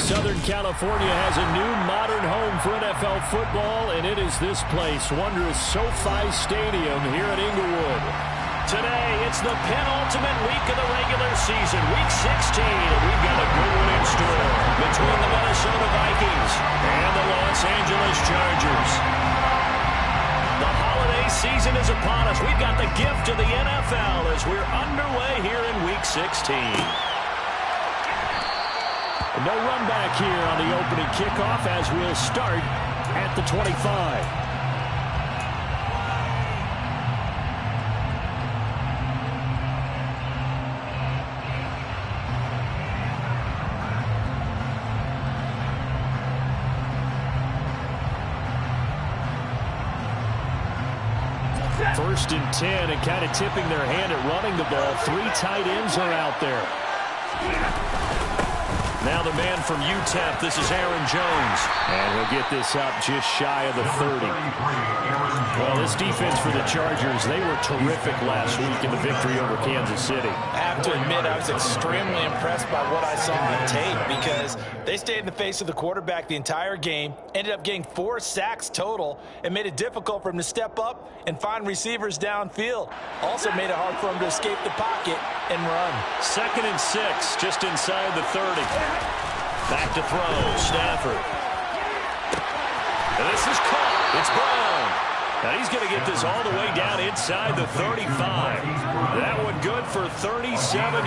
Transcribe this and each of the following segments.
Southern California has a new modern home for NFL football, and it is this place, wondrous SoFi Stadium here at Inglewood. Today, it's the penultimate week of the regular season, Week 16, and we've got a good one in store between the Minnesota Vikings and the Los Angeles Chargers. The holiday season is upon us. We've got the gift of the NFL as we're underway here in Week 16. No run back here on the opening kickoff as we'll start at the 25. First and 10, and kind of tipping their hand at running the ball. 3 tight ends are out there. Now the man from UTEP, this is Aaron Jones. And he'll get this up just shy of the 30. Well, this defense for the Chargers, they were terrific last week in the victory over Kansas City. I have to admit, I was extremely impressed by what I saw on tape because they stayed in the face of the quarterback the entire game, ended up getting 4 sacks total, and made it difficult for him to step up and find receivers downfield. Also made it hard for him to escape the pocket and run. 2nd and 6, just inside the 30. Back to throw, Stafford. And this is caught. It's Brown. Now he's going to get this all the way down inside the 35. That one good for 37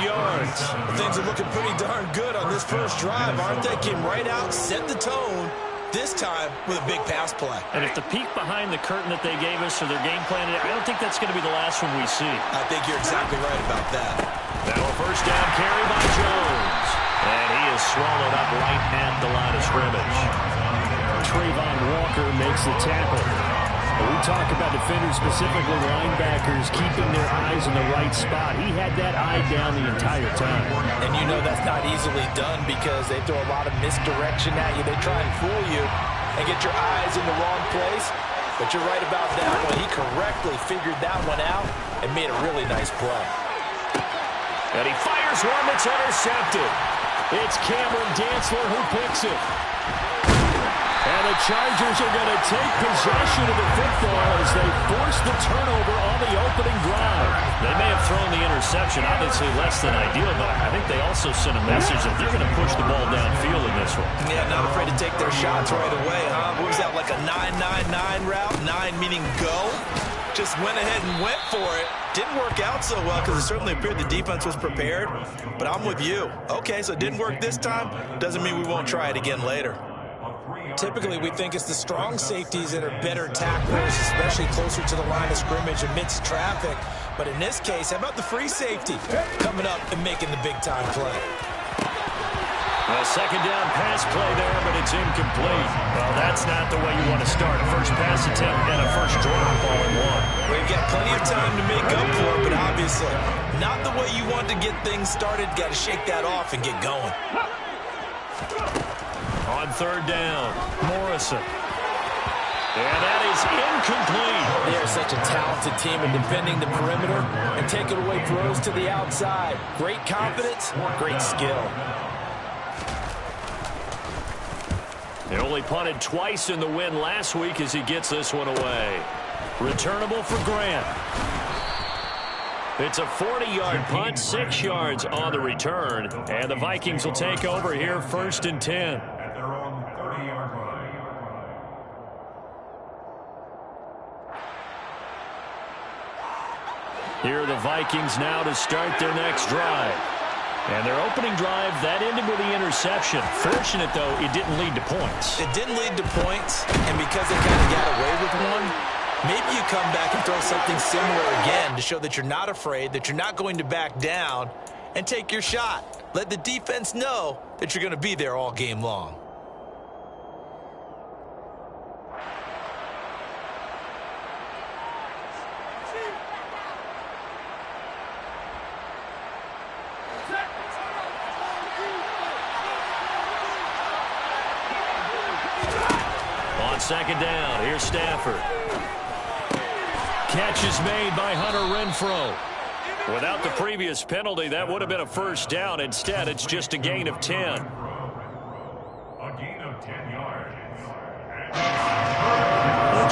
yards. Things are looking pretty darn good on this first drive, aren't they? Came right out, set the tone, this time with a big pass play. And if the peek behind the curtain that they gave us or their game plan, I don't think that's going to be the last one we see. I think you're exactly right about that. Now a first down carry by Jones. And he is swallowed up right at the line of scrimmage. Trayvon Walker makes the tackle. We talk about defenders, specifically linebackers, keeping their eyes in the right spot. He had that eye down the entire time. And you know that's not easily done because they throw a lot of misdirection at you. They try and fool you and get your eyes in the wrong place. But you're right about that one. He correctly figured that one out and made a really nice play. And he fires one that's intercepted. It's Cameron Dantzler who picks it. And the Chargers are going to take possession of the football as they force the turnover on the opening drive. They may have thrown the interception, obviously less than ideal, but I think they also sent a message that they're going to push the ball downfield in this one. Yeah, not afraid to take their shots right away, huh? What was that, like a 9-9-9 route? 9 meaning go? Just went ahead and went for it. Didn't work out so well because it certainly appeared the defense was prepared. But I'm with you. Okay, so it didn't work this time. Doesn't mean we won't try it again later. Typically, we think it's the strong safeties that are better tacklers, especially closer to the line of scrimmage amidst traffic. But in this case, how about the free safety coming up and making the big-time play? A second down pass play there, but it's incomplete. Well, that's not the way you want to start. First pass attempt and a first drop all in one. We've got plenty of time to make up for it, but obviously not the way you want to get things started. Got to shake that off and get going. On third down, Morrison. And that is incomplete. They are such a talented team in defending the perimeter and taking away throws to the outside. Great confidence, great skill. They only punted twice in the win last week as he gets this one away. Returnable for Grant. It's a 40-yard punt, 6 yards on the return. And the Vikings will take over here, 1st and 10. Here are the Vikings now to start their next drive. And their opening drive, that ended with the interception. Fortunate, though, it didn't lead to points. It didn't lead to points, and because they kind of got away with one, maybe you come back and throw something similar again to show that you're not afraid, that you're not going to back down, and take your shot. Let the defense know that you're going to be there all game long. On second down, here's Stafford. Catch is made by Hunter Renfrow. Without the previous penalty, that would have been a first down. Instead, it's just a gain of 10. The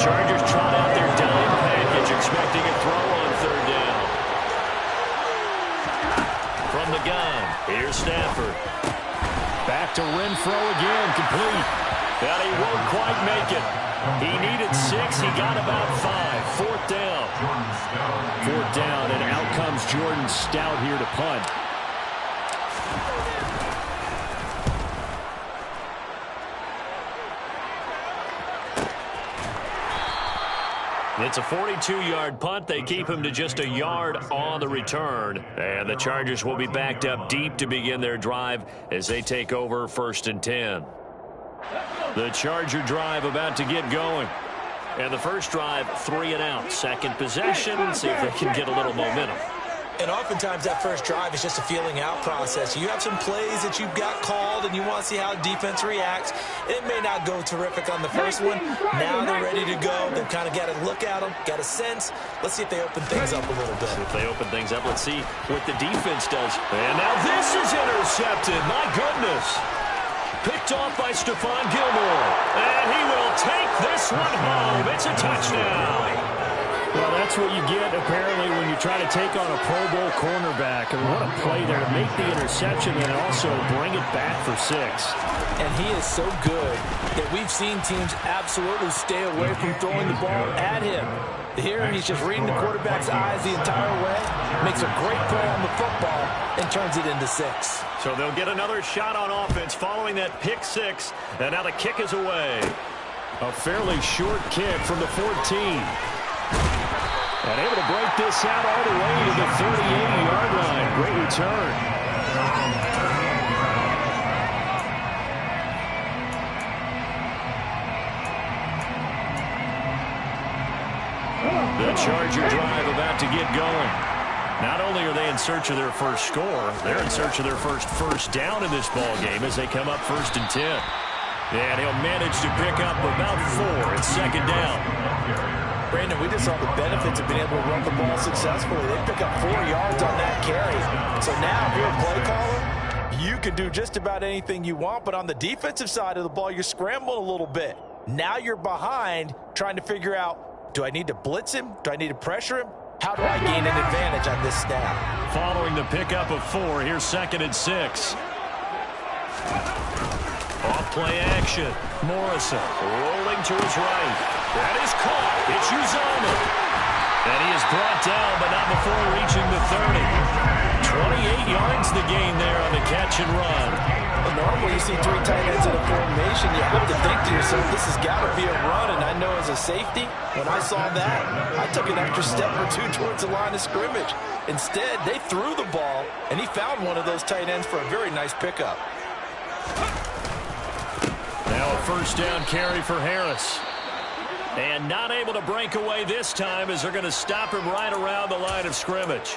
Chargers trot out their dime package, expecting a throw on third down. From the gun, here's Stafford. Back to Renfro again, complete. And he won't quite make it. He needed 6. He got about 5. Fourth down. Fourth down, and out comes Jordan Stout here to punt. It's a 42-yard punt. They keep him to just a yard on the return. And the Chargers will be backed up deep to begin their drive as they take over 1st and 10. The Charger drive about to get going. And the first drive, 3 and out. Second possession, see if they can get a little momentum. And oftentimes that first drive is just a feeling out process. You have some plays that you've got called and you want to see how defense reacts. It may not go terrific on the first one. Now they're ready to go. They've kind of got to look at them, got a sense. Let's see if they open things up a little bit. If they open things up, let's see what the defense does. And now this is intercepted. My goodness. Picked off by Stephon Gilmore. And he will take this one home. It's a touchdown. Well, that's what you get, apparently, when you try to take on a Pro Bowl cornerback. I mean, what a play there to make the interception and also bring it back for 6. And he is so good that we've seen teams absolutely stay away from throwing the ball at him. Here, he's just reading the quarterback's eyes the entire way, makes a great play on the football, and turns it into 6. So they'll get another shot on offense following that pick 6, and now the kick is away. A fairly short kick from the 14. And able to break this out all the way to the 38-yard line. Great return. The Charger drive about to get going. Not only are they in search of their first score, they're in search of their first down in this ball game as they come up 1st and 10. And he'll manage to pick up about 4. It's 2nd down. Brandon, we just saw the benefits of being able to run the ball successfully. They pick up 4 yards on that carry. So now, if you're a play caller, you can do just about anything you want. But on the defensive side of the ball, you're scrambling a little bit. Now you're behind trying to figure out, do I need to blitz him? Do I need to pressure him? How do I gain an advantage on this snap? Following the pickup of 4, here's 2nd and 6. Off-play action. Morrison rolling to his right. That is caught. It's Uzomah. And he is brought down, but not before reaching the 30. 28 yards the gain there on the catch and run. Well, normally you see 3 tight ends in a formation. You have to think to yourself, this has got to be a run. And I know as a safety, when I saw that, I took an extra step or 2 towards the line of scrimmage. Instead, they threw the ball, and he found one of those tight ends for a very nice pickup. Now a 1st down carry for Harris. And not able to break away this time as they're going to stop him right around the line of scrimmage.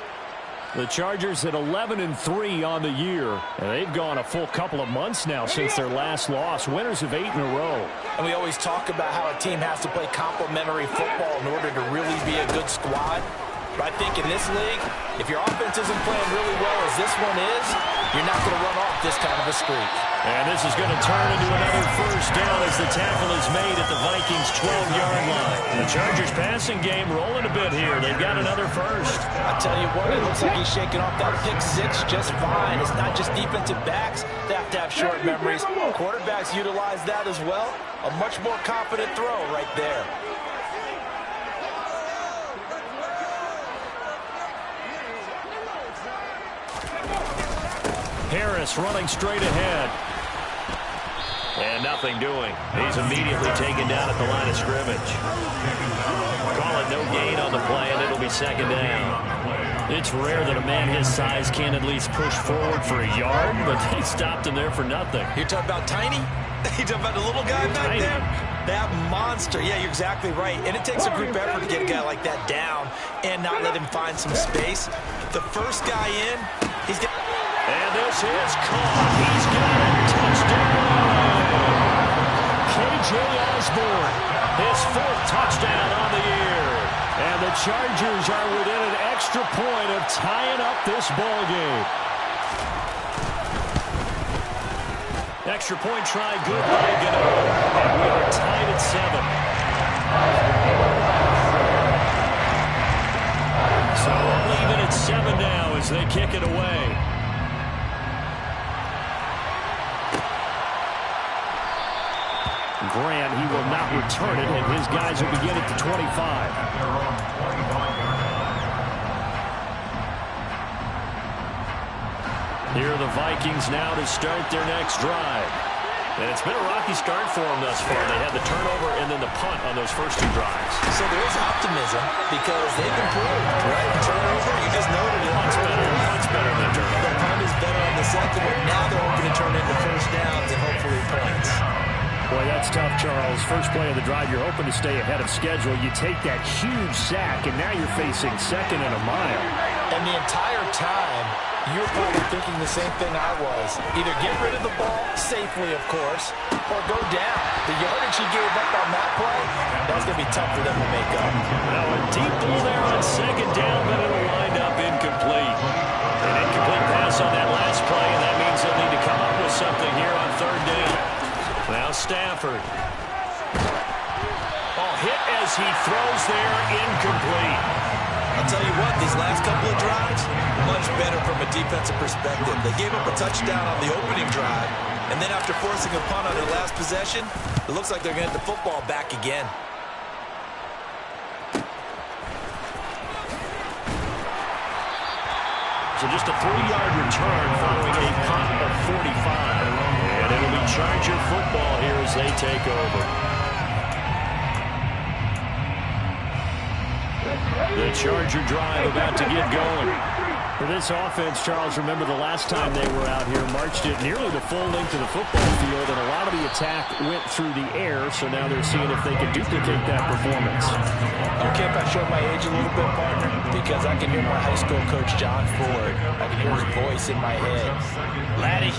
The Chargers at 11-3 on the year. And they've gone a full couple of months now since their last loss. Winners of 8 in a row. And we always talk about how a team has to play complementary football in order to really be a good squad. But I think in this league, if your offense isn't playing really well as this one is, you're not going to run off this kind of a streak. And this is going to turn into another 1st down as the tackle is made at the Vikings' 12-yard line. The Chargers passing game rolling a bit here. They've got another 1st. I tell you what, it looks like he's shaking off that pick 6 just fine. It's not just defensive backs that have to have short memories. Quarterbacks utilize that as well. A much more confident throw right there. Harris running straight ahead. And nothing doing. He's immediately taken down at the line of scrimmage. Call it no gain on the play, and it'll be 2nd down. It's rare that a man his size can at least push forward for a yard, but he stopped him there for nothing. You're talking about tiny? You're talking about the little guy back there? That monster. Yeah, you're exactly right. And it takes a group effort to get a guy like that down and not let him find some space. The first guy in, he's got... And this is caught. He's got a touchdown. K.J. Osborne, his 4th touchdown on the year. And the Chargers are within an extra point of tying up this ball game. Extra point try, good by Gano. And we are tied at 7. So we'll leave it at 7 now as they kick it away. Graham, he will not return it, and his guys will begin at the 25. Here are the Vikings now to start their next drive. And it's been a rocky start for them thus far. They had the turnover and then the punt on those first 2 drives. So there is optimism because they've improved, right? The turnover, you just noted it. Punt's better than the turnover. The punt is better on the second one. Now they're hoping to turn into first downs and hopefully points. Boy, that's tough, Charles. First play of the drive, you're hoping to stay ahead of schedule. You take that huge sack, and now you're facing 2nd and a mile. And the entire time, you're probably thinking the same thing I was. Either get rid of the ball, safely, of course, or go down. The yardage he gave up on that play, that's going to be tough for them to make up. Now a deep ball there on 2nd down, but it'll wind up incomplete. An incomplete pass on that last play, and that means they'll need to come up with something here on 3rd down. Now Stafford. Oh, hit as he throws there, incomplete. I'll tell you what, these last couple of drives, much better from a defensive perspective. They gave up a touchdown on the opening drive, and then after forcing a punt on their last possession, it looks like they're going to get the football back again. So just a 3-yard return following a punt of 45. And it'll be Charger football here as they take over. The Charger drive about to get going. For this offense, Charles, remember the last time they were out here, marched it nearly the full length of the football field, and a lot of the attack went through the air, so now they're seeing if they can duplicate that performance. Okay, if I show my age a little bit, partner, because I can hear my high school coach, John Ford. I can hear his voice in my head. Laddie,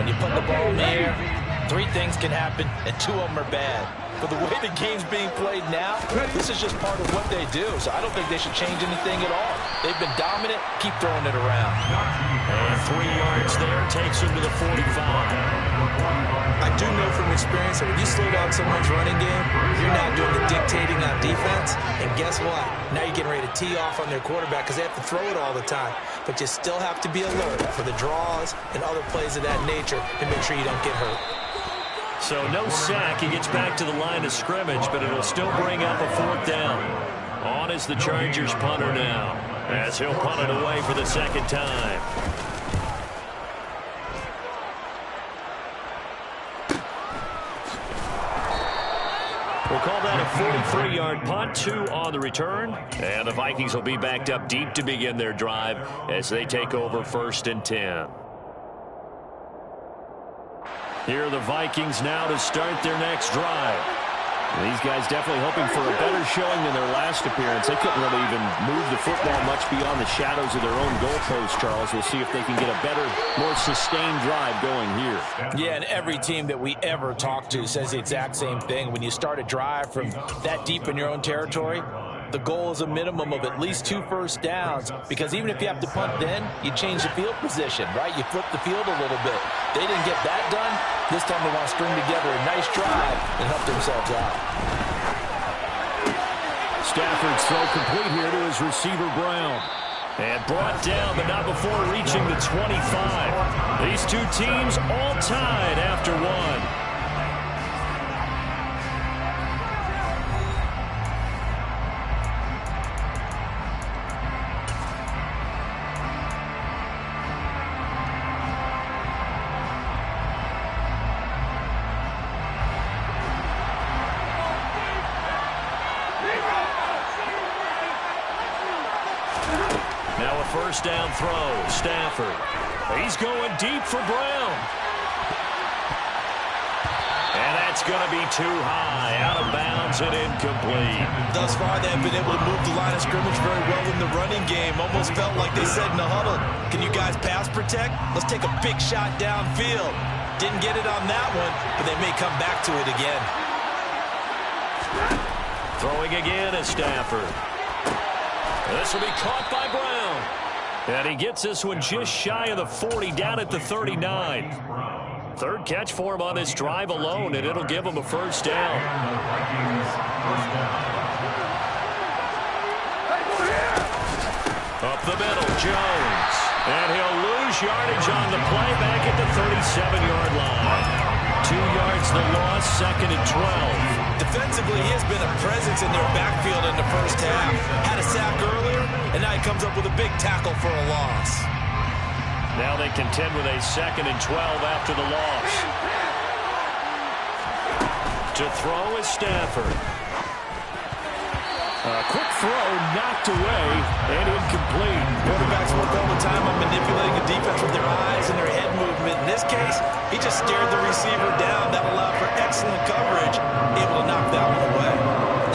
when you put the ball in the air, 3 things can happen, and 2 of them are bad. But the way the game's being played now, this is just part of what they do. So I don't think they should change anything at all. They've been dominant. Keep throwing it around. And 3 yards there takes them to the 45. I do know from experience that when you slow down someone's running game, you're now doing the dictating on defense. And guess what? Now you're getting ready to tee off on their quarterback because they have to throw it all the time. But you still have to be alert for the draws and other plays of that nature to make sure you don't get hurt. So no sack. He gets back to the line of scrimmage, but it'll still bring up a 4th down. On is the Chargers punter now, as he'll punt it away for the 2nd time. We'll call that a 43-yard punt, 2 on the return. And the Vikings will be backed up deep to begin their drive as they take over 1st and 10. Here are the Vikings now to start their next drive. These guys definitely hoping for a better showing than their last appearance. They couldn't really even move the football much beyond the shadows of their own goalpost, Charles. We'll see if they can get a better, more sustained drive going here. Yeah, and every team that we ever talk to says the exact same thing. When you start a drive from that deep in your own territory, the goal is a minimum of at least 2 first downs, because even if you have to punt then, you change the field position, right? You flip the field a little bit. They didn't get that done. This time they want to string together a nice drive and help themselves out. Stafford's throw complete here to his receiver, Brown. And brought down, but not before reaching the 25. These 2 teams all tied after 1. Now a 1st down throw. Stafford. He's going deep for Brown. And that's going to be too high. Out of bounds and incomplete. Thus far, they have been able to move the line of scrimmage very well in the running game. Almost felt like they said in the huddle, can you guys pass protect? Let's take a big shot downfield. Didn't get it on that one, but they may come back to it again. Throwing again is Stafford. This will be caught by Brown. And he gets this one just shy of the 40, down at the 39. Third catch for him on this drive alone, and it'll give him a first down. Up the middle, Jones. And he'll lose yardage on the play back at the 37-yard line. 2 yards the loss, 2nd and 12. Defensively, he has been a presence in their backfield in the first half. Had a sack earlier, and now he comes up with a big tackle for a loss. Now they contend with a 2nd and 12 after the loss. To throw is Stafford. A quick throw knocked away and incomplete. Quarterbacks work all the time on manipulating the defense with their eyes and their head movement. In this case, he just stared the receiver down. That allowed for excellent coverage, able to knock that one away.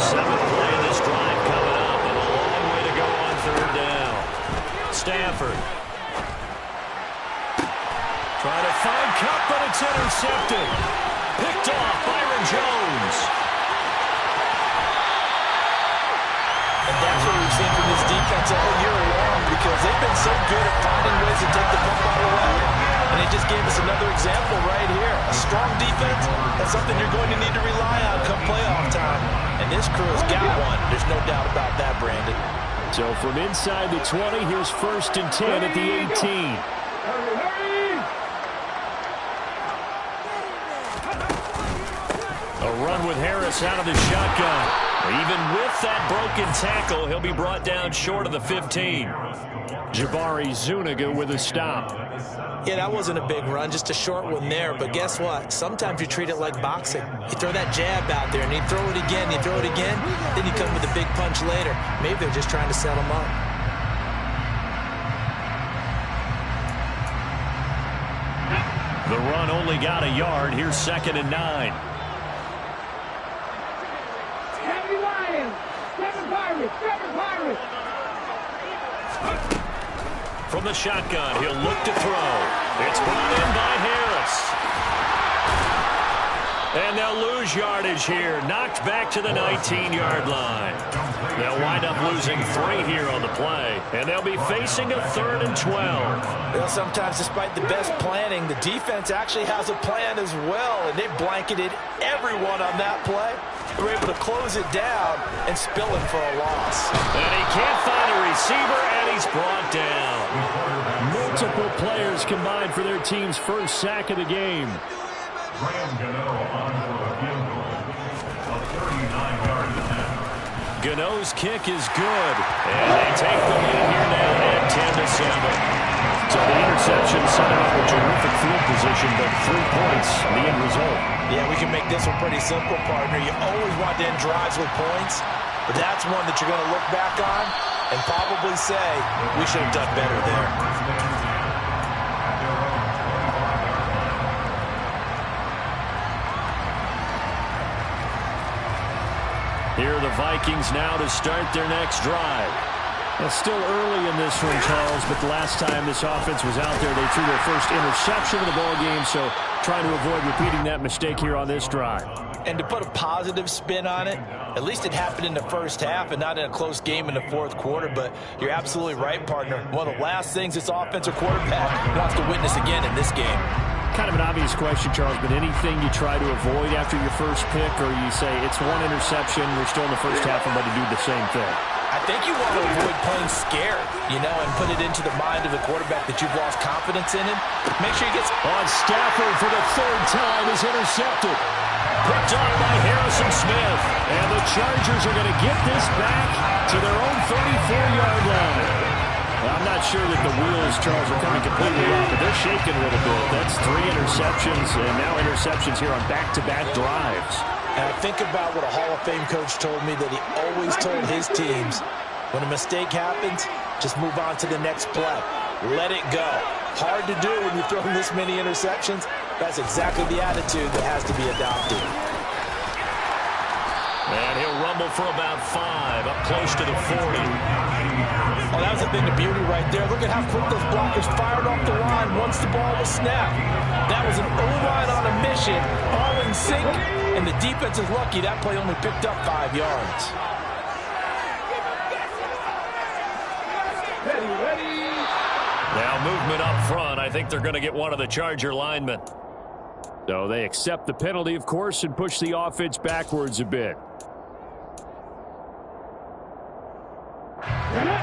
7th play of this drive coming up, and a long way to go on 3rd down. Stafford. Trying to find Cup, but it's intercepted. Picked off Byron Jones. And that's what we've seen from this defense all year long, because they've been so good at finding ways to take the football away. And they just gave us another example right here. A strong defense, that's something you're going to need to rely on come playoff time. And this crew has got one. There's no doubt about that, Brandon. So from inside the 20, here's 1st and 10 at the 18. A run with Harris out of the shotgun. Even with that broken tackle, he'll be brought down short of the 15. Jabari Zuniga with a stop. Yeah, that wasn't a big run, just a short one there. But guess what? Sometimes you treat it like boxing. You throw that jab out there, and you throw it again, you throw it again, then you come with a big punch later. Maybe they're just trying to set him up. The run only got a yard. Here's 2nd and 9. From the shotgun, he'll look to throw. It's brought in by Harris. And they'll lose yardage here. Knocked back to the 19-yard line. They'll wind up losing 3 here on the play. And they'll be facing a 3rd and 12. Well, sometimes despite the best planning, the defense actually has a plan as well. And they blanketed everyone on that play. They were able to close it down and spill it for a loss. And he can't find a receiver, and he's brought down. Multiple players combined for their team's first sack of the game. Gano's kick is good. And they take the lead here now at 10-7. So the interception set up a terrific field position, but 3 points, the end result. Yeah, we can make this one pretty simple, partner. You always want to end drives with points, but that's one that you're going to look back on and probably say, we should have done better there. Here are the Vikings now to start their next drive. It's still early in this one, Charles, but the last time this offense was out there, they threw their first interception of the ball game, so trying to avoid repeating that mistake here on this drive. And to put a positive spin on it, at least it happened in the first half and not in a close game in the 4th quarter, but you're absolutely right, partner. One of the last things this offensive quarterback wants to witness again in this game. Kind of an obvious question, Charles, but anything you try to avoid after your first pick, or you say it's one interception, we're still in the first half, I'm going to do the same thing? I think you want to avoid playing scared, and put it into the mind of the quarterback that you've lost confidence in him. Make sure he gets on Stafford for the 3rd time is intercepted. Picked off by Harrison Smith. And the Chargers are going to get this back to their own 34-yard line. I'm not sure that the wheels, Charles, are coming completely off, but they're shaking a little bit. That's 3 interceptions, and now interceptions here on back-to-back drives. And I think about what a Hall of Fame coach told me, that he always told his teams, when a mistake happens, just move on to the next play. Let it go. Hard to do when you're throwing this many interceptions. That's exactly the attitude that has to be adopted. And he'll rumble for about 5, up close to the 40. Oh, that was a thing of beauty right there. Look at how quick those blockers fired off the line once the ball was snapped. That was an O-line on a mission, all in sync, and the defense is lucky that play only picked up 5 yards. Now movement up front. I think they're going to get one of the Charger linemen. So they accept the penalty, of course, and push the offense backwards a bit.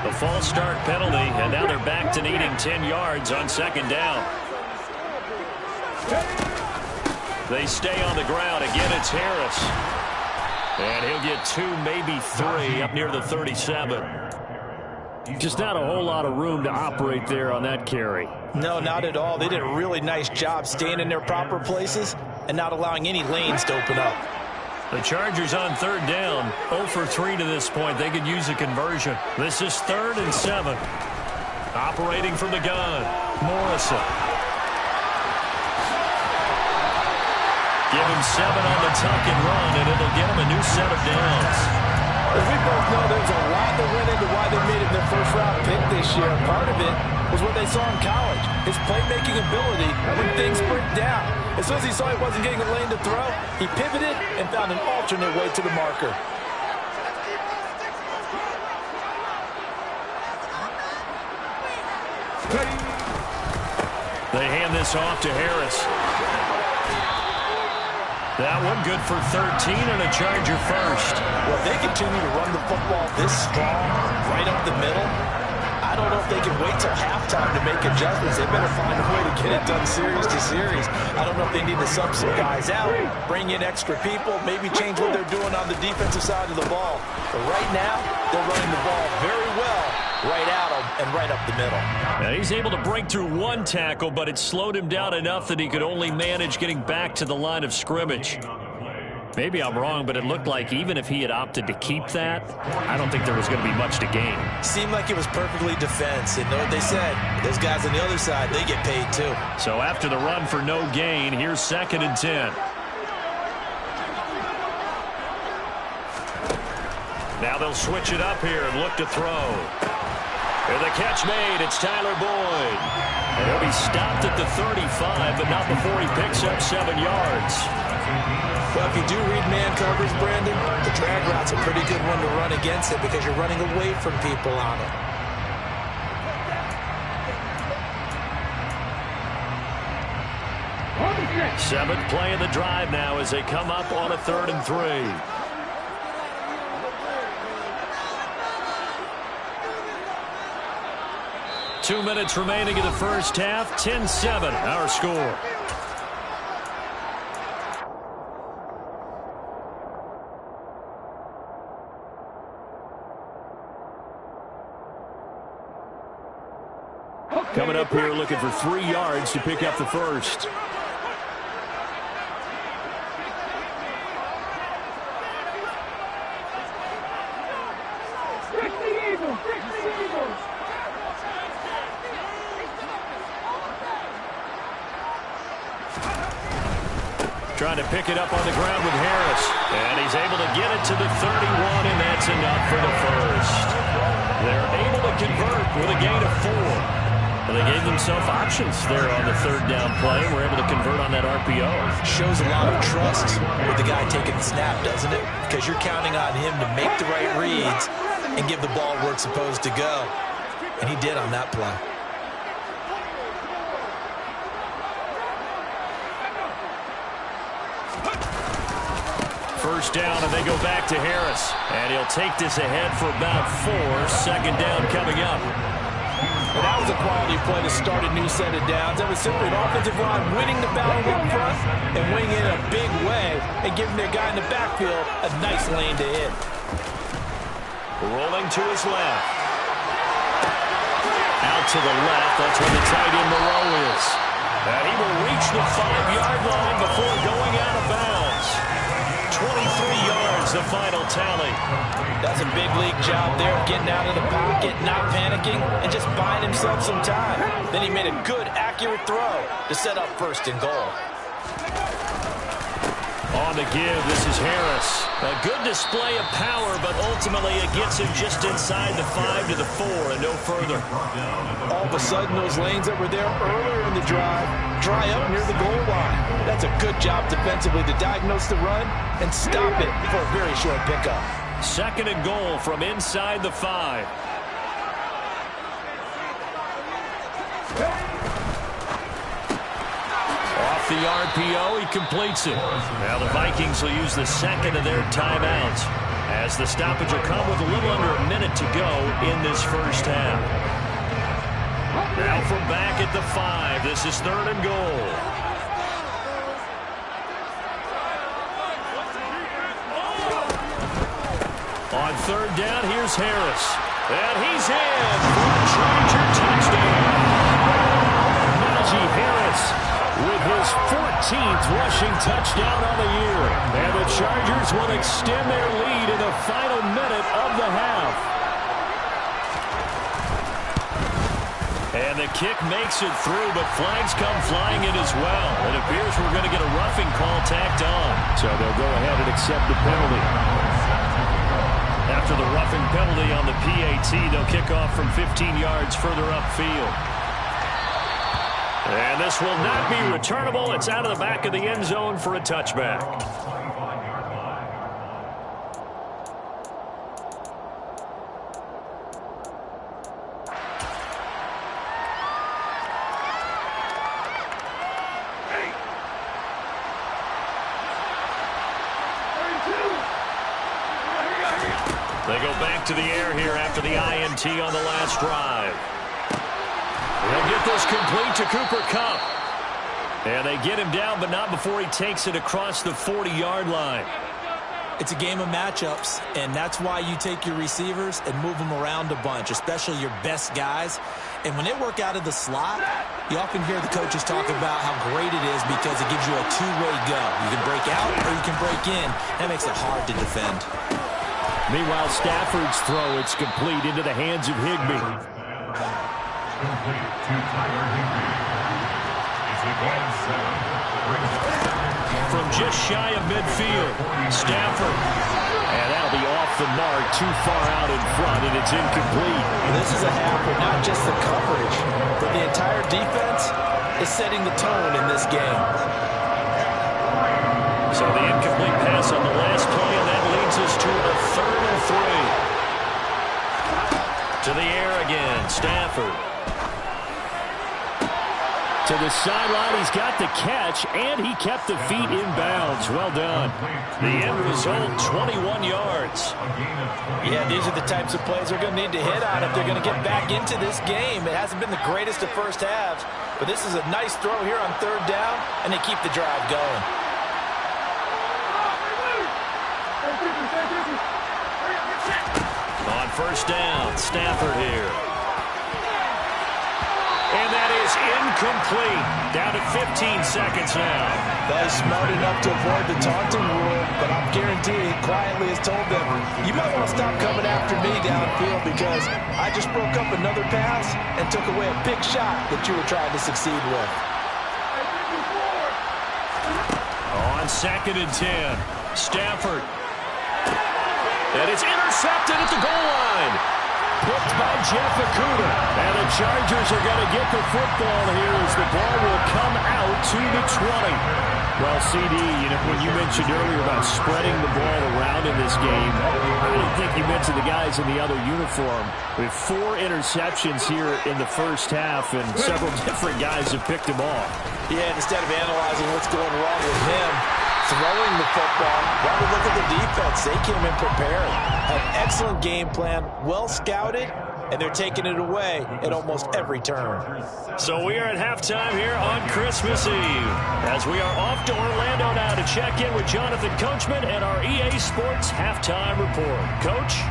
The false start penalty, and now they're back to needing 10 yards on second down. They stay on the ground. Again, it's Harris. And he'll get 2, maybe 3 up near the 37. Just not a whole lot of room to operate there on that carry. No, not at all. They did a really nice job staying in their proper places and not allowing any lanes to open up. The Chargers on third down, 0 for 3 to this point. They could use a conversion. This is 3rd and 7. Operating from the gun, Morrison. Give him 7 on the tuck and run, and it'll get him a new set of downs. As we both know, there's a lot that went into why they made him their first-round pick this year. Part of it was what they saw in college, his playmaking ability when things break down. As soon as he saw he wasn't getting a lane to throw, he pivoted and found an alternate way to the marker. They hand this off to Harris. That one good for 13 and a Charger first. Well, if they continue to run the football this strong, right up the middle, I don't know if they can wait till halftime to make adjustments. They better find a way to get it done series to series. I don't know if they need to sub some guys out, bring in extra people, maybe change what they're doing on the defensive side of the ball. But right now, they're running the ball very well, right out and right up the middle. Now he's able to break through one tackle, but it slowed him down enough that he could only manage getting back to the line of scrimmage. Maybe I'm wrong, but it looked like even if he had opted to keep that, I don't think there was going to be much to gain. Seemed like it was perfectly defense. And know what they said? Those guys on the other side, they get paid too. So after the run for no gain, here's 2nd and 10. Now they'll switch it up here and look to throw. And the catch made. It's Tyler Boyd. And he'll be stopped at the 35, but not before he picks up 7 yards. Well, if you do read man coverage, Brandon, the drag route's a pretty good one to run against it because you're running away from people on it. Seventh play of the drive now as they come up on a 3rd and 3. Two minutes remaining in the first half. 10-7, our score. Coming up here looking for 3 yards to pick up the first. Trying to pick it up on the ground with Harris. And he's able to get it to the 31, and that's enough for the first. They're able to convert with a gain of 4. Well, they gave themselves options there on the 3rd down play. We're able to convert on that RPO. Shows a lot of trust with the guy taking the snap, doesn't it? Because you're counting on him to make the right reads and give the ball where it's supposed to go. And he did on that play. First down, and they go back to Harris. And he'll take this ahead for about 4. 2nd down coming up. Well, that was a quality play to start a new set of downs. That was simply an offensive line winning the battle up front and winning it in a big way and giving their guy in the backfield a nice lane to hit. Rolling to his left. Out to the left. That's where the tight end MLOA is. And he will reach the 5-yard line before going out of bounds. 23 yards, the final tally. That's a big league job there, getting out of the pocket, not panicking, and just buying himself some time. Then he made a good, accurate throw to set up 1st and goal. On the give, this is Harris. A good display of power, but ultimately it gets him just inside the 5 to the 4 and no further. All of a sudden, those lanes that were there earlier in the drive dry up near the goal line. That's a good job defensively to diagnose the run and stop it for a very short pickup. 2nd and goal from inside the 5. Off Off the RPO, he completes it. Now the Vikings will use the second of their timeouts, as the stoppage will come with a little under a minute to go in this first half. Now from back at the 5, this is 3rd and goal. On 3rd down, here's Harris. And he's in for a Charger touchdown. Najee Harris with his 14th rushing touchdown on the year. And the Chargers will extend their lead in the final minute of the half. And the kick makes it through, but flags come flying in as well. It appears we're going to get a roughing call tacked on. So they'll go ahead and accept the penalty. After the roughing penalty on the PAT, they'll kick off from 15 yards further upfield. And this will not be returnable. It's out of the back of the end zone for a touchback. They go back to the air here after the INT on the last drive. They'll get this complete to Cooper Kupp. And they get him down, but not before he takes it across the 40-yard line. It's a game of matchups, and that's why you take your receivers and move them around a bunch, especially your best guys. And when they work out of the slot, you often hear the coaches talk about how great it is because it gives you a two-way go. You can break out or you can break in. That makes it hard to defend. Meanwhile, Stafford's throw, it's complete into the hands of Higbee. From just shy of midfield, Stafford. And that'll be off the mark, too far out in front, and it's incomplete. This is a half where not just the coverage, but the entire defense is setting the tone in this game. So the incomplete pass on the last play, and that leads us to a 3rd and 3. To the air again, Stafford. To the sideline, he's got the catch, and he kept the feet in bounds. Well done. The end result, 21 yards. Yeah, these are the types of plays they're going to need to hit on if they're going to get back into this game. It hasn't been the greatest of first halves, but this is a nice throw here on 3rd down, and they keep the drive going. On 1st down, Stafford here. And that is incomplete. Down to 15 seconds now. That is smart enough to avoid the taunting rule, but I'm guaranteed quietly has told them, you might want to stop coming after me downfield because I just broke up another pass and took away a big shot that you were trying to succeed with. On 2nd and 10, Stafford. And it's intercepted at the goal line. Picked by Jeff Okudah. And the Chargers are going to get the football here as the ball will come out to the 20. Well, CD, when you mentioned earlier about spreading the ball around in this game, I don't think you mentioned the guys in the other uniform. We have 4 interceptions here in the first half, and several different guys have picked them off. Yeah, instead of analyzing what's going wrong with him, throwing the football, why we look at the defense. They came in prepared. An excellent game plan, well scouted, and they're taking it away at almost every turn. So we are at halftime here on Christmas Eve, as we are off to Orlando now to check in with Jonathan Coachman and our EA Sports Halftime Report. Coach?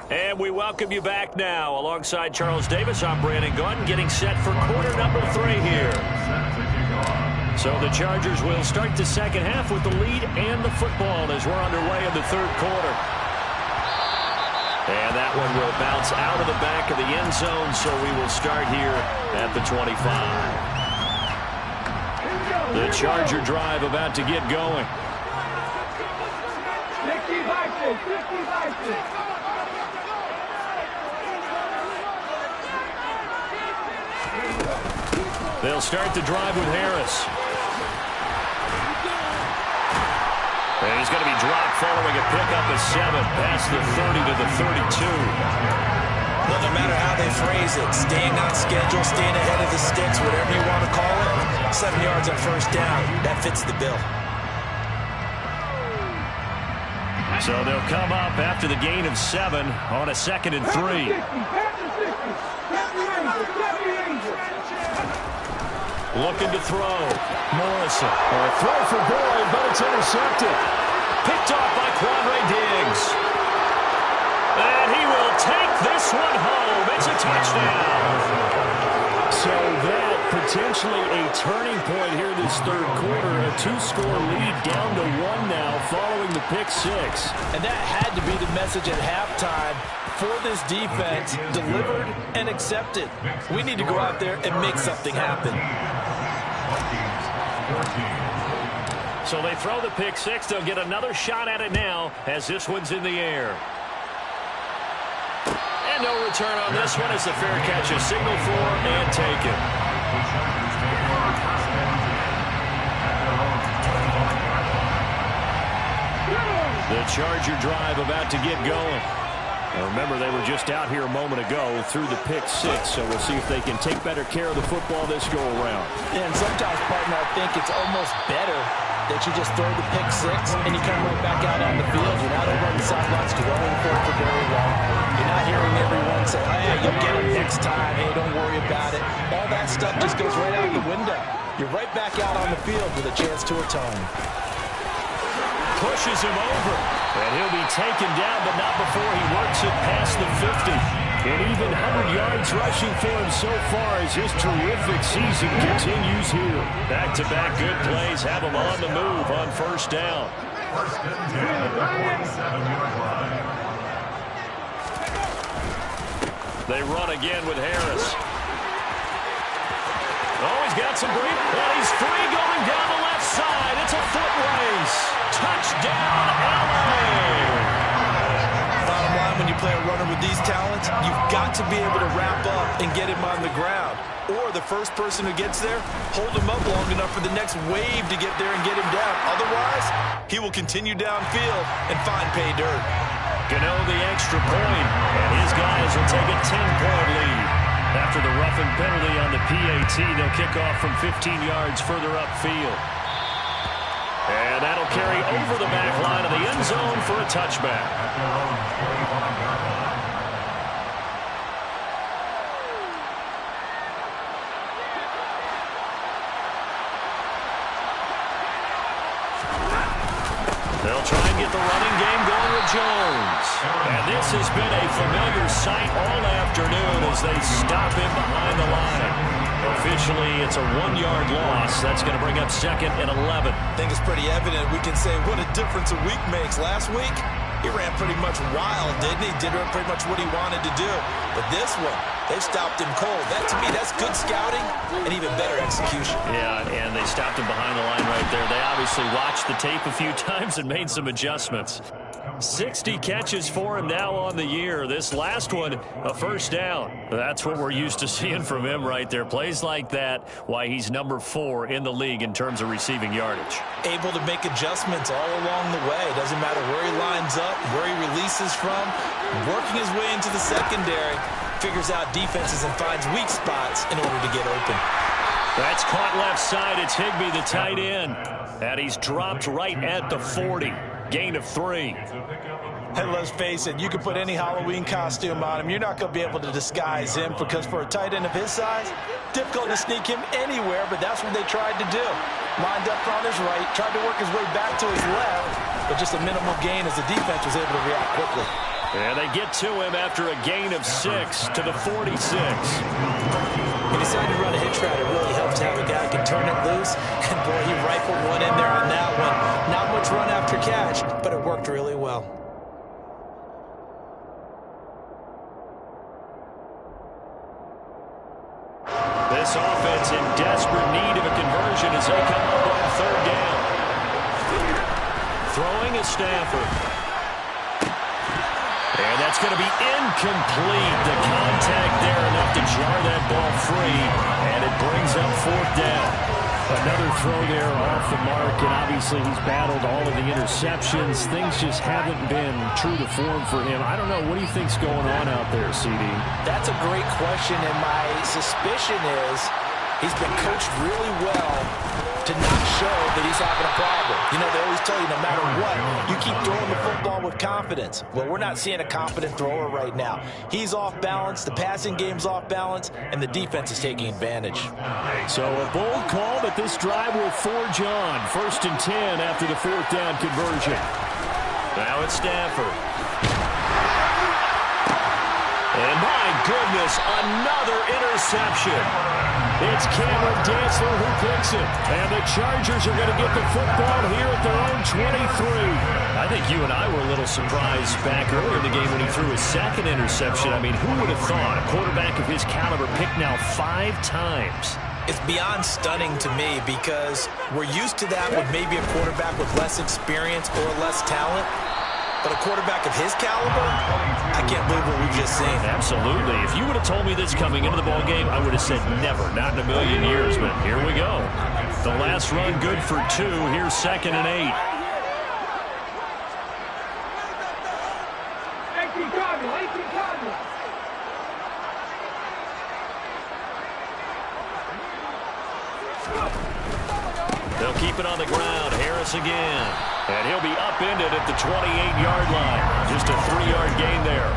And we welcome you back now. Alongside Charles Davis, I'm Brandon Gunn, getting set for quarter number 3 here. So the Chargers will start the second half with the lead and the football as we're underway in the 3rd quarter. And that one will bounce out of the back of the end zone, so we will start here at the 25. The Charger drive about to get going. 50-50. They'll start the drive with Harris. And he's going to be dropped following a pickup of 7 past the 30 to the 32. Well, no matter how they phrase it, staying on schedule, staying ahead of the sticks, whatever you want to call it, 7 yards on first down, that fits the bill. So they'll come up after the gain of 7 on a 2nd and 3. Looking to throw. Morrison. A throw for Boyd, but it's intercepted. Picked off by Quandre Diggs. And he will take this one home. It's a touchdown. So that potentially a turning point here this third quarter. A 2-score lead down to 1 now following the pick 6. And that had to be the message at halftime for this defense. Delivered and accepted. We need to go out there and make something happen. So they throw the pick 6. They'll get another shot at it now as this one's in the air. And no return on this one as the fair catch is signaled for and taken. The Charger drive about to get going. Now remember, they were just out here a moment ago through the pick 6, so we'll see if they can take better care of the football this go-around. And sometimes, partner, I think it's almost better that you just throw the pick 6 and you come right back out on the field. You're not over on the sidelines dwelling for it for very long. You're not hearing everyone say, oh, yeah, you'll get it next time. Hey, don't worry about it. All that stuff just goes right out the window. You're right back out on the field with a chance to atone. Pushes him over, and he'll be taken down, but not before he works it past the 50. And even 100 yards rushing for him so far as his terrific season continues here. Back-to-back good plays have him on the move on first down. They run again with Harris. Oh, he's got some great, and he's free going down the left side. It's a foot race. Touchdown, LA. Bottom line, when you play a runner with these talents, you've got to be able to wrap up and get him on the ground. Or the first person who gets there, hold him up long enough for the next wave to get there and get him down. Otherwise, he will continue downfield and find pay dirt. Gano the extra point, and his guys will take a 10-point lead. After the roughing penalty on the PAT, they'll kick off from 15 yards further upfield. And that'll carry over the back line of the end zone for a touchback. They'll try and get the running game going with Jones. And this has been a familiar sight all afternoon as they stop him behind the line. Officially, it's a 1-yard loss. That's going to bring up 2nd and 11. I think it's pretty evident. We can say what a difference a week makes. Last week, he ran pretty much wild, didn't he? Did pretty much what he wanted to do. But this one, they stopped him cold. That, to me, that's good scouting and even better execution. Yeah, and they stopped him behind the line right there. They obviously watched the tape a few times and made some adjustments. 60 catches for him now on the year. This last one, a first down. That's what we're used to seeing from him right there. Plays like that, why he's number 4 in the league in terms of receiving yardage. Able to make adjustments all along the way. Doesn't matter where he lines up, where he releases from. Working his way into the secondary. Figures out defenses and finds weak spots in order to get open. That's caught left side. It's Higbee, the tight end. And he's dropped right at the 40. Gain of 3. And let's face it, you can put any Halloween costume on him. You're not going to be able to disguise him because for a tight end of his size, difficult to sneak him anywhere, but that's what they tried to do. Lined up on his right, tried to work his way back to his left, but just a minimal gain as the defense was able to react quickly. And they get to him after a gain of 6 to the 46. He decided to run a hitch route. It really helps to have a guy who can turn it loose. And, boy, he rifled one in there on that one. Not much run after catch, but it worked really well. This offense in desperate need of a conversion as they come up on 3rd down. Throwing is Stafford. And that's going to be incomplete. The contact there enough to jar that ball free, and it brings up fourth down. Another throw there off the mark, and obviously he's battled all of the interceptions. Things just haven't been true to form for him. I don't know. What do you think's going on out there, CD? That's a great question, and my suspicion is he's been coached really well to not show that he's having a problem. You know, they always tell you no matter what, you keep throwing the football with confidence. Well, we're not seeing a confident thrower right now. He's off balance, the passing game's off balance, and the defense is taking advantage. So a bold call, but this drive will forge on. 1st and 10 after the fourth down conversion. Now it's Stafford. And my goodness, another interception. It's Cameron Dantzler who picks it. And the Chargers are going to get the football here at their own 23. I think you and I were a little surprised back earlier in the game when he threw his second interception. I mean, who would have thought a quarterback of his caliber picked now 5 times? It's beyond stunning to me because we're used to that with maybe a quarterback with less experience or less talent. But a quarterback of his caliber, I can't believe what we've just seen. Absolutely. If you would have told me this coming into the ball game, I would have said never, not in a million years. But here we go. The last run good for 2. Here's 2nd and 8. They'll keep it on the ground. Harris again. And he'll be upended at the 28-yard line. Just a 3-yard gain there.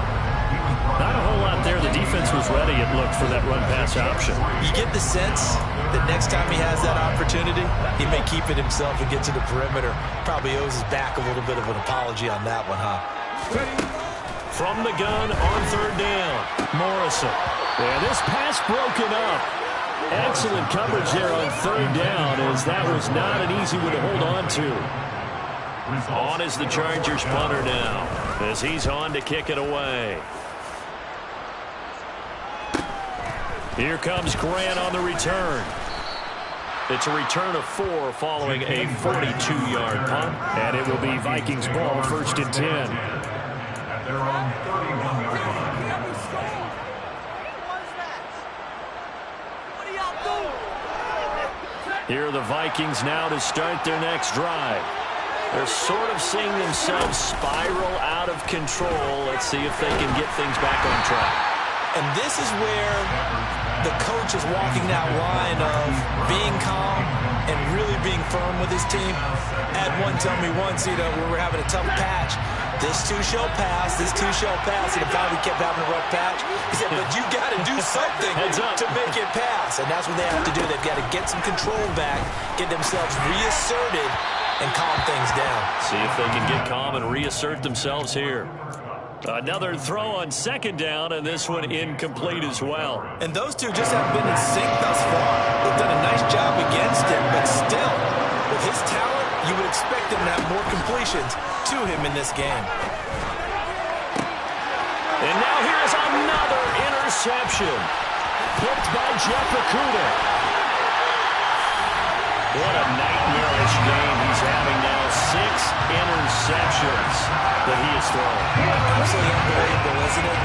Not a whole lot there. The defense was ready, it looked, for that run-pass option. You get the sense that next time he has that opportunity, he may keep it himself and get to the perimeter. Probably owes his back a little bit of an apology on that one, huh? From the gun on 3rd down, Morrison. And this pass broken up. Excellent coverage there on 3rd down, as that was not an easy one to hold on to. On is the Chargers punter now, as he's on to kick it away. Here comes Grant on the return. It's a return of 4 following a 42-yard punt. And it will be Vikings ball, 1st and 10. Here are the Vikings now to start their next drive. They're sort of seeing themselves spiral out of control. Let's see if they can get things back on track. And this is where the coach is walking that line of being calm and really being firm with his team. Had one tell me once, you know, we were having a tough patch. This too shall pass, this too shall pass. And finally we kept having a rough patch. He said, but you got to do something to make it pass. And that's what they have to do. They've got to get some control back, get themselves reasserted, and calm things down. See if they can get calm and reassert themselves here. Another throw on 2nd down, and this one incomplete as well. And those two just haven't been in sync thus far. They've done a nice job against him, but still, with his talent, you would expect him to have more completions to him in this game. And now here's another interception. Picked by Jeff Okuda. What a nightmarish game he's having now. 6 interceptions that he has thrown. Absolutely unbelievable, isn't it?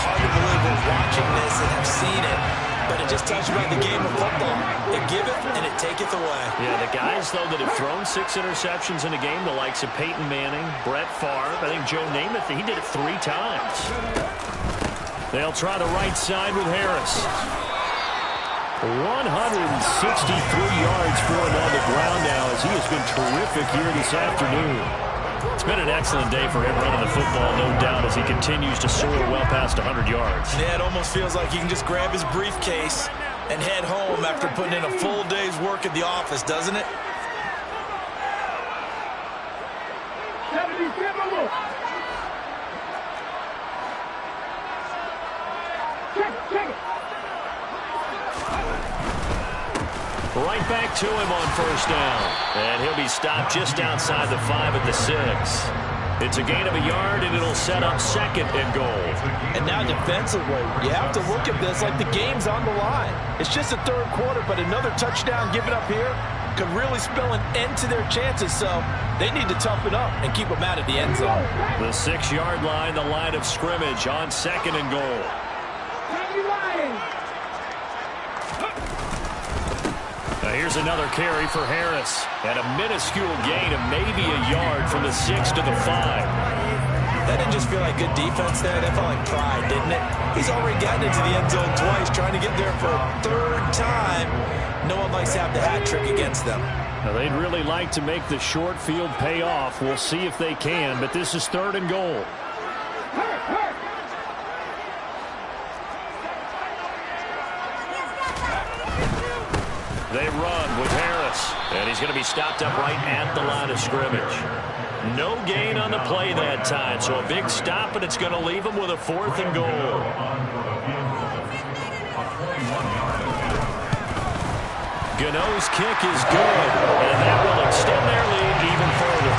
Hard to believe we're watching this and have seen it, but it just tells you about the game of football. It giveth and it taketh away. Yeah, the guys, though, that have thrown 6 interceptions in a game, the likes of Peyton Manning, Brett Favre, I think Joe Namath, he did it 3 times. They'll try the right side with Harris. 163 yards for him on the ground now, as he has been terrific here this afternoon. It's been an excellent day for him running the football, no doubt, as he continues to soar well past 100 yards. Yeah, it almost feels like he can just grab his briefcase and head home after putting in a full day's work at the office, doesn't it? Right back to him on 1st down. And he'll be stopped just outside the 5 at the 6. It's a gain of a yard, and it'll set up 2nd and goal. And now defensively, you have to look at this like the game's on the line. It's just the 3rd quarter, but another touchdown given up here, could really spell an end to their chances, so they need to toughen up and keep them out of the end zone. The 6-yard line, the line of scrimmage on 2nd and goal. Now here's another carry for Harris. And a minuscule gain of maybe a yard from the 6 to the 5. That didn't just feel like good defense there. That felt like pride, didn't it? He's already gotten into the end zone twice, trying to get there for a 3rd time. No one likes to have the hat trick against them. Now they'd really like to make the short field pay off. We'll see if they can, but this is 3rd and goal. They run with Harris, and he's going to be stopped up right at the line of scrimmage. No gain on the play that time, so a big stop, and it's going to leave him with a 4th and goal. Gano's kick is good, and that will extend their lead even further.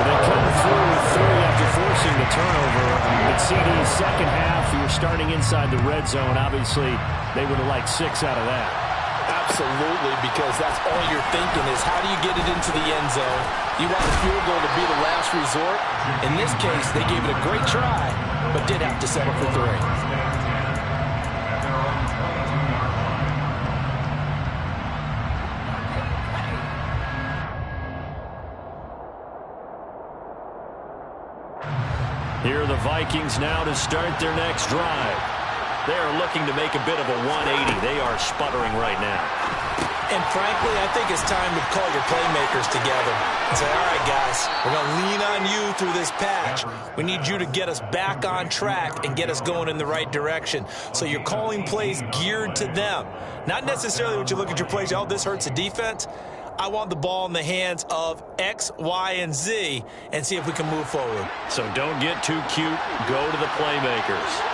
They come through with 3 after forcing the turnover. But CD's second half, you're starting inside the red zone. Obviously, they would have liked 6 out of that. Absolutely, because that's all you're thinking is how do you get it into the end zone? You want the field goal to be the last resort. In this case, they gave it a great try, but did have to settle for 3. Here are the Vikings now to start their next drive. They are looking to make a bit of a 180. They are sputtering right now. And frankly, I think it's time to call your playmakers together and say, all right, guys, we're going to lean on you through this patch. We need you to get us back on track and get us going in the right direction. So you're calling plays geared to them. Not necessarily when you look at your plays, oh, this hurts the defense. I want the ball in the hands of X, Y, and Z and see if we can move forward. So don't get too cute. Go to the playmakers.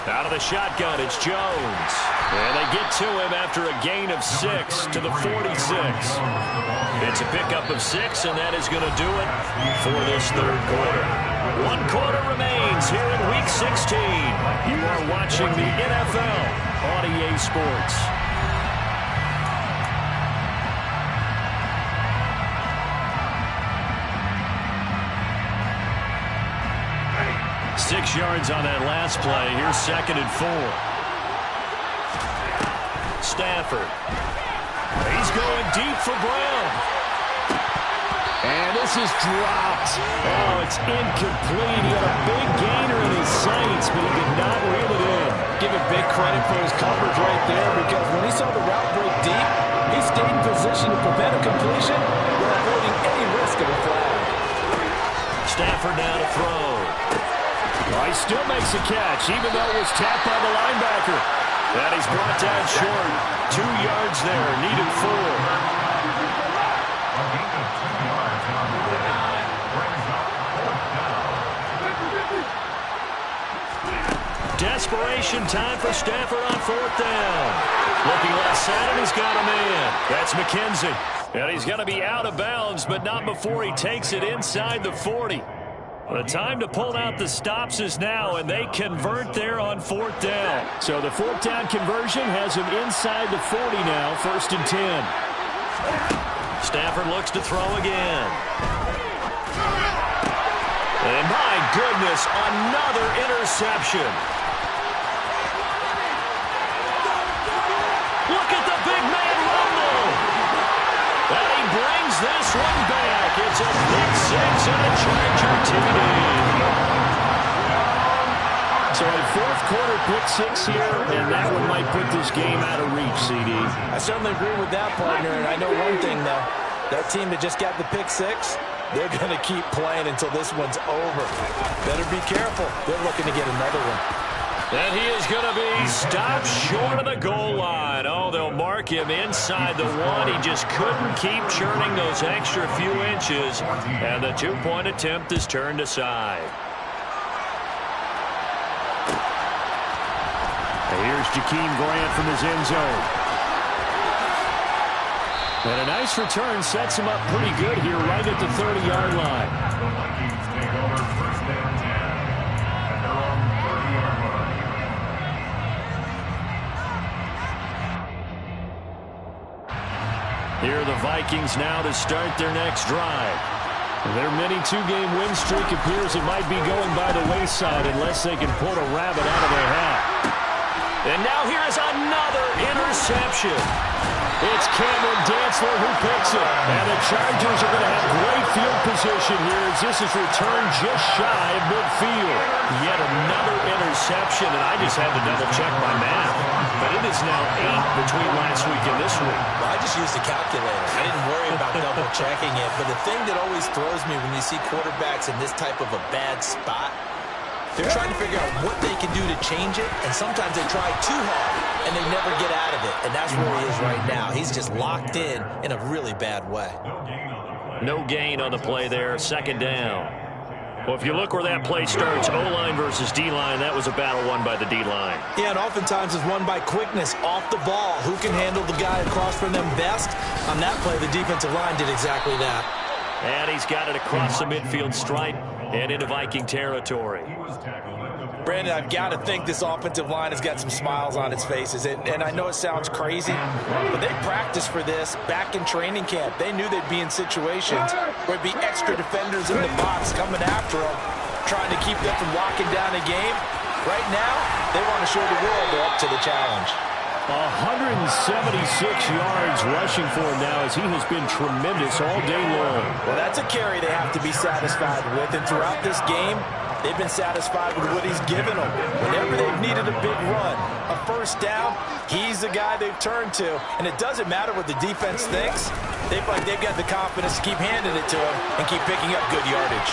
Out of the shotgun, it's Jones. And they get to him after a gain of 6 to the 46. It's a pickup of 6, and that is going to do it for this 3rd quarter. 1 quarter remains here in Week 16. You are watching the NFL on EA Sports. Six yards on that last play. Here's 2nd and 4. Stafford. He's going deep for Brown. And this is dropped. Oh, it's incomplete. He had a big gainer in his sights, but he did not reel it in. Give him big credit for his coverage right there, because when he saw the route break deep, he stayed in position to prevent a completion while avoiding any risk of a flag. Stafford now to throw. Well, he still makes a catch, even though it was tapped by the linebacker. And he's brought down short. 2 yards there, needed 4. Desperation time for Stafford on 4th down. Looking left side, and he's got a man. That's McKenzie. And he's going to be out of bounds, but not before he takes it inside the 40. The time to pull out the stops is now, and they convert there on 4th down. So the 4th down conversion has him inside the 40 now, 1st and 10. Stafford looks to throw again. And my goodness, another interception. Look at the big man rumble. And he brings this one back. It's a big 6 and a Charger TD. So a 4th quarter pick 6 here, and that one might put this game out of reach, CD. I certainly agree with that, partner, and I know one thing, though. That team that just got the pick 6, they're going to keep playing until this one's over. Better be careful. They're looking to get another one. And he is going to be stopped short of the goal line. Oh, they'll mark him inside the 1. He just couldn't keep churning those extra few inches. And the 2-point attempt is turned aside. Here's Jakeem Grant from his end zone. And a nice return sets him up pretty good here right at the 30-yard line. Vikings now to start their next drive. Their mini two-game win streak appears it might be going by the wayside unless they can pull a rabbit out of their hat. And now here is another interception. It's Cameron Dantzler who picks it. And the Chargers are going to have great field position here as this is returned just shy of midfield. Yet another interception, and I just had to double-check my math. But it is now 8 between last week and this week. Well, I just used a calculator. I didn't worry about double-checking it. But the thing that always throws me when you see quarterbacks in this type of a bad spot, they're trying to figure out what they can do to change it, and sometimes they try too hard, and they never get out of it. And that's where he is right now. He's just locked in a really bad way. No gain on the play there, second down. Well, if you look where that play starts, O-line versus D-line, that was a battle won by the D-line. Yeah, and oftentimes it's won by quickness, off the ball. Who can handle the guy across from them best? On that play, the defensive line did exactly that. And he's got it across the midfield stripe and into Viking territory. Brandon, I've got to think this offensive line has got some smiles on its faces. And I know it sounds crazy, but they practiced for this back in training camp. They knew they'd be in situations where there'd be extra defenders in the box coming after them, trying to keep them from locking down a game. Right now, they want to show the world they're up to the challenge. 176 yards rushing for him now as he has been tremendous all day long. Well, that's a carry they have to be satisfied with. And throughout this game, they've been satisfied with what he's given them. Whenever they've needed a big run, a first down, he's the guy they've turned to. And it doesn't matter what the defense thinks. They feel like they've got the confidence to keep handing it to him and keep picking up good yardage.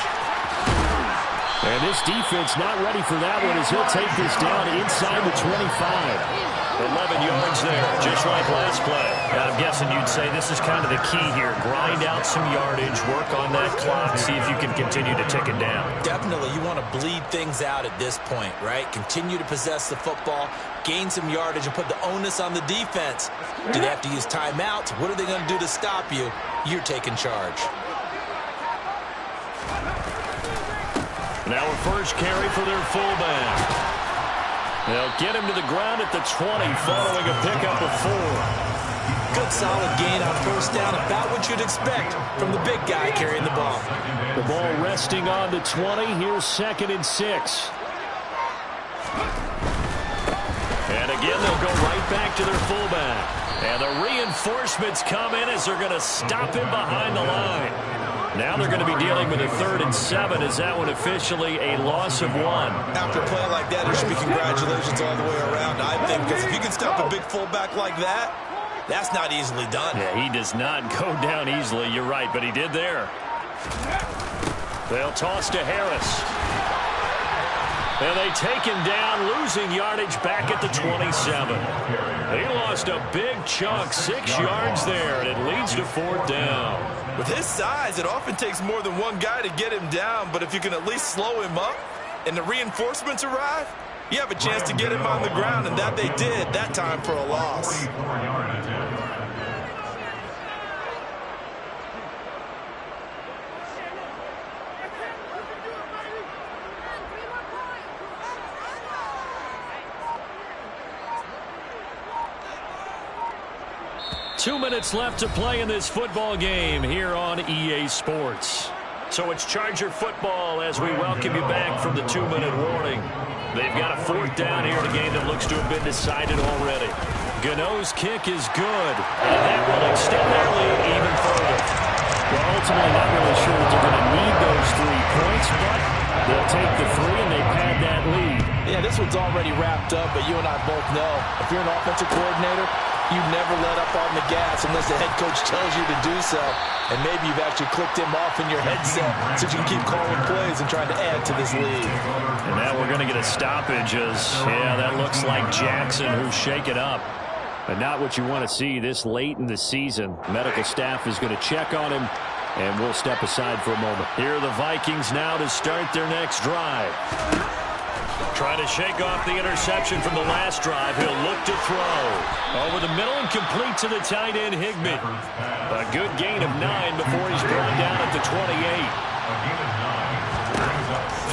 And this defense not ready for that one as he'll take this down inside the 25. 11 yards there, just like last play. I'm guessing you'd say this is kind of the key here. Grind out some yardage, work on that clock, see if you can continue to tick it down. Definitely, you want to bleed things out at this point, right? Continue to possess the football, gain some yardage, and put the onus on the defense. Do they have to use timeouts? What are they going to do to stop you? You're taking charge. Now a first carry for their fullback. They'll get him to the ground at the 20, following a pickup of 4. Good solid gain on first down, about what you'd expect from the big guy carrying the ball. The ball resting on the 20. Here's 2nd and 6. And again, they'll go right back to their fullback. And the reinforcements come in as they're going to stop him behind the line. Now they're going to be dealing with a 3rd and 7. Is that one officially a loss of 1? After a play like that, there should be congratulations all the way around, I think, because if you can stop a big fullback like that, that's not easily done. Yeah, he does not go down easily. You're right, but he did there. They'll toss to Harris. And they take him down, losing yardage back at the 27. He lost a big chunk, 6 yards there, and it leads to 4th down. With his size, it often takes more than one guy to get him down, but if you can at least slow him up and the reinforcements arrive, you have a chance to get him on the ground, and that they did, that time for a loss. Two minutes left to play in this football game here on EA Sports. So it's Charger football as we welcome you back from the 2-minute warning. They've got a 4th down here in a game that looks to have been decided already. Gano's kick is good, and that will extend their lead even further. Well, ultimately not really sure that they're going to need those 3 points, but they'll take the 3 and they pad that lead. Yeah, this one's already wrapped up, but you and I both know if you're an offensive coordinator, you never let up on the gas unless the head coach tells you to do so. And maybe you've actually clicked him off in your headset so you can keep calling plays and trying to add to this lead. And now we're going to get a stoppage as, yeah, that looks like Jackson who's shaken up. But not what you want to see this late in the season. Medical staff is going to check on him, and we'll step aside for a moment. Here are the Vikings now to start their next drive. Trying to shake off the interception from the last drive. He'll look to throw. Over the middle and complete to the tight end, Higbee. A good gain of 9 before he's brought down at the 28.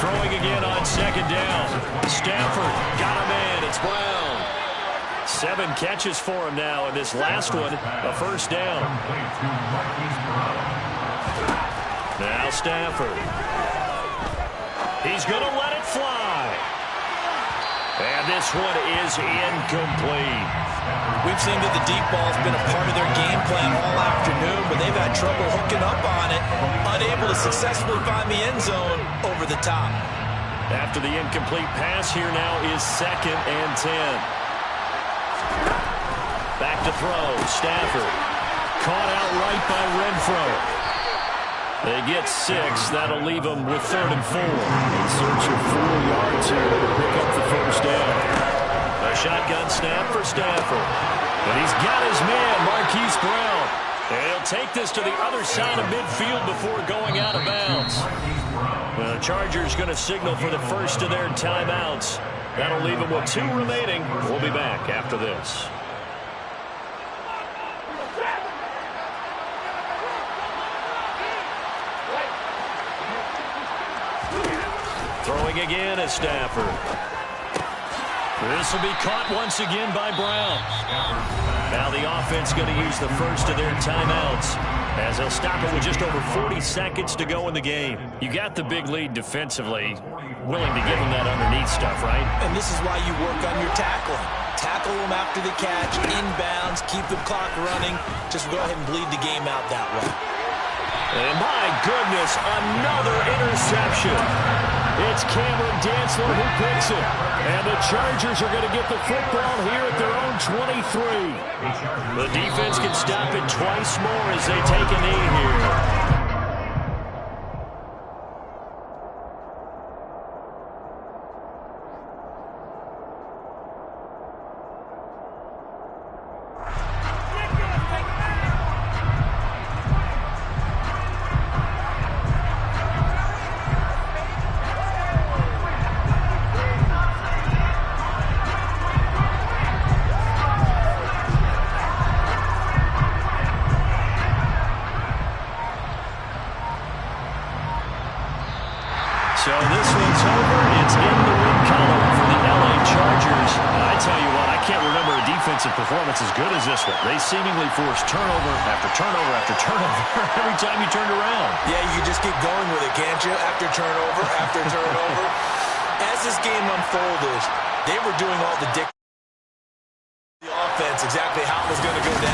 Throwing again on 2nd down. Stafford got him in. It's Brown. 7 catches for him now, and this last one, a first down. Now Stafford. He's going to let it fly. And this one is incomplete. We've seen that the deep ball's been a part of their game plan all afternoon, but they've had trouble hooking up on it, unable to successfully find the end zone over the top. After the incomplete pass, here now is 2nd and 10. Back to throw. Stafford. Caught out right by Renfro. They get 6. That'll leave them with 3rd and 4. In search of 4 yards here to pick up the first down. A shotgun snap for Stafford. And he's got his man, Marquise Brown. And he'll take this to the other side of midfield before going out of bounds. Well, the Chargers going to signal for the first of their timeouts. That'll leave them with 2 remaining. We'll be back after this. Throwing again is Stafford. This will be caught once again by Brown. Now the offense going to use the first of their timeouts as they'll stop it with just over 40 seconds to go in the game. You got the big lead defensively. Willing to give them that underneath stuff, right? And this is why you work on your tackling. Tackle them after the catch, inbounds, keep the clock running. Just go ahead and bleed the game out that way. And my goodness, another interception. It's Cameron Dantzler who picks it. And the Chargers are going to get the football here at their own 23. The defense can stop it twice more as they take a knee here. So this one's over. It's in the win column for the LA Chargers. I tell you what, I can't remember a defensive performance as good as this one. They seemingly forced turnover after turnover after turnover every time you turned around. Yeah, you can just keep going with it, can't you? After turnover, after turnover. As this game unfolded, they were doing all the offense exactly how it was going to go down.